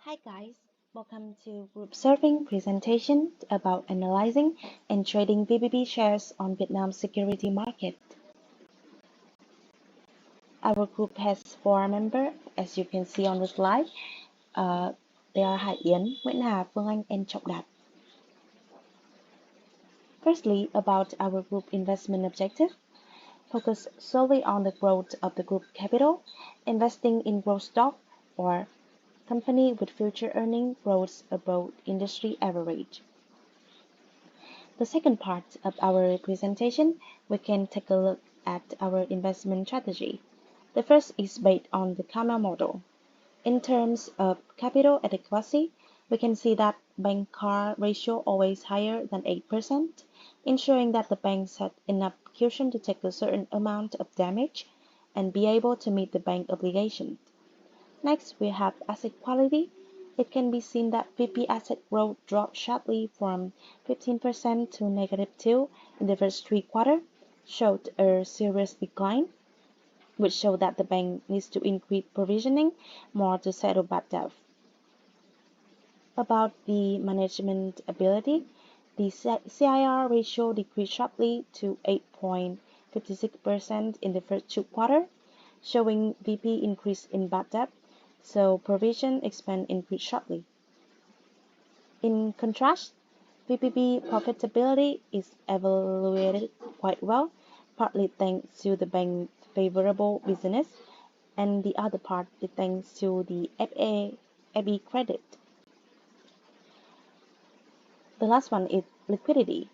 Hi guys, welcome to Group Surfing presentation about analyzing and trading VPB shares on Vietnam security market. Our group has four members, as you can see on the slide. Uh, they are Hải Yến, Nguyễn Hà, Phương Anh, and Trọng Đạt. Firstly, about our group investment objective, focus solely on the growth of the group capital, investing in growth stock or company with future earning growth above industry average. The second part of our presentation, we can take a look at our investment strategy. The first is based on the Kama model. In terms of capital adequacy, we can see that bank CAR ratio always higher than 8%, ensuring that the banks had enough cushion to take a certain amount of damage and be able to meet the bank obligation. Next, we have asset quality. It can be seen that VP asset growth dropped sharply from 15% to -2 in the first three quarters, showed a serious decline, which showed that the bank needs to increase provisioning more to settle bad debt. About the management ability, the CIR ratio decreased sharply to 8.56% in the first two quarters, showing VP increase in bad debt, so provision expense increased sharply. In contrast, VPB profitability is evaluated quite well, partly thanks to the bank's favorable business, and the other part is thanks to the FE credit. The last one is liquidity,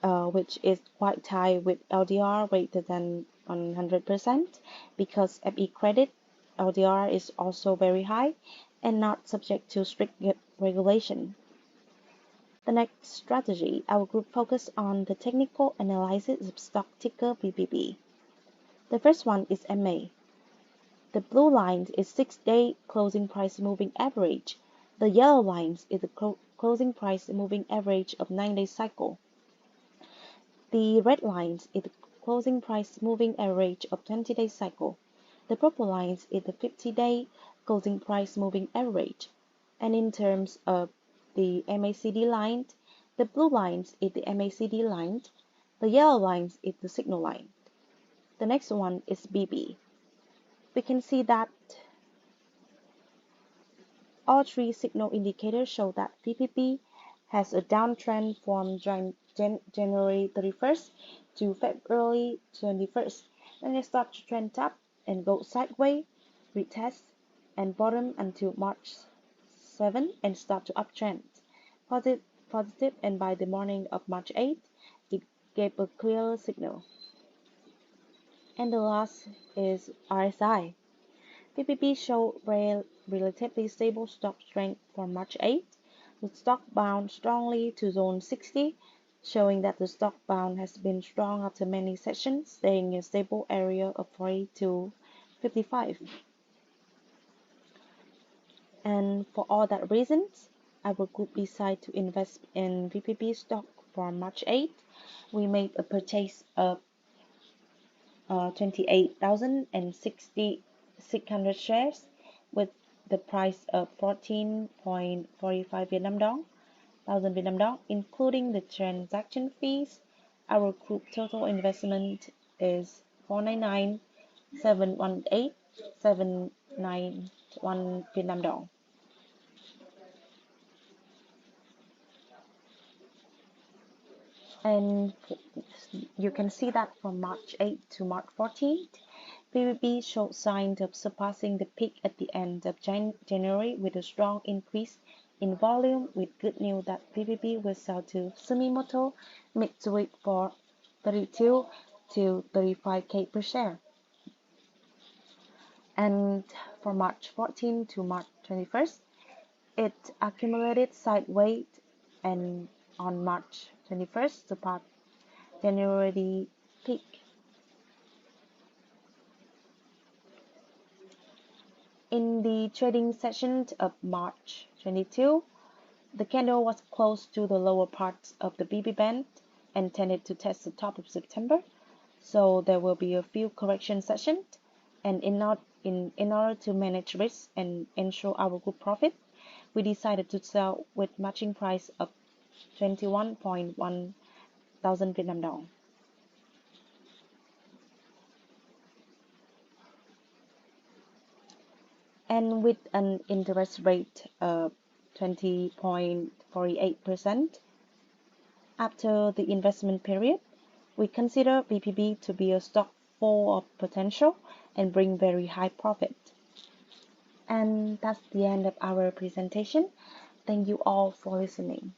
which is quite high with LDR greater than 100% because FE credit LDR is also very high and not subject to strict regulation. The next strategy, our group focused on the technical analysis of stock ticker VPB. The first one is MA. The blue line is 6-day closing price moving average. The yellow line is the closing price moving average of 9-day cycle. The red line is the closing price moving average of 20-day cycle. The purple line is the 50-day closing price moving average. And in terms of the MACD line, the blue line is the MACD line, the yellow line is the signal line. The next one is BB. We can see that all three signal indicators show that VPB has a downtrend from January 31st to February 21st. Then it starts to trend up and go sideways, retest, and bottom until March 7 and start to uptrend. Positive, and by the morning of March 8, it gave a clear signal. And the last is RSI. VPB showed relatively stable stock strength for March 8. The stock bound strongly to zone 60, showing that the stock bound has been strong after many sessions, staying in a stable area of 40 to 55. And for all that reasons, our group decided to invest in VPB stock for March 8. We made a purchase of 28,600 shares with the price of 14.45 thousand Vietnam dong, including the transaction fees. Our group total investment is 499,718,791 Vietnam dong. And you can see that from March 8 to March 14th, VPB showed signs of surpassing the peak at the end of January with a strong increase in volume, with good news that VPB will sell to Sumitomo Mitsui for 32 to 35K per share. And from March 14 to March 21st, it accumulated sideways and on March 21st surpassed January peak. In the trading session of March 22, the candle was close to the lower parts of the BB band and tended to test the top of September, so there will be a few correction sessions. And in order to manage risk and ensure our good profit, we decided to sell with matching price of 21.1 thousand Vietnam dong. And with an interest rate of 20.48% after the investment period, we consider BPB to be a stock full of potential and bring very high profit. And that's the end of our presentation. Thank you all for listening.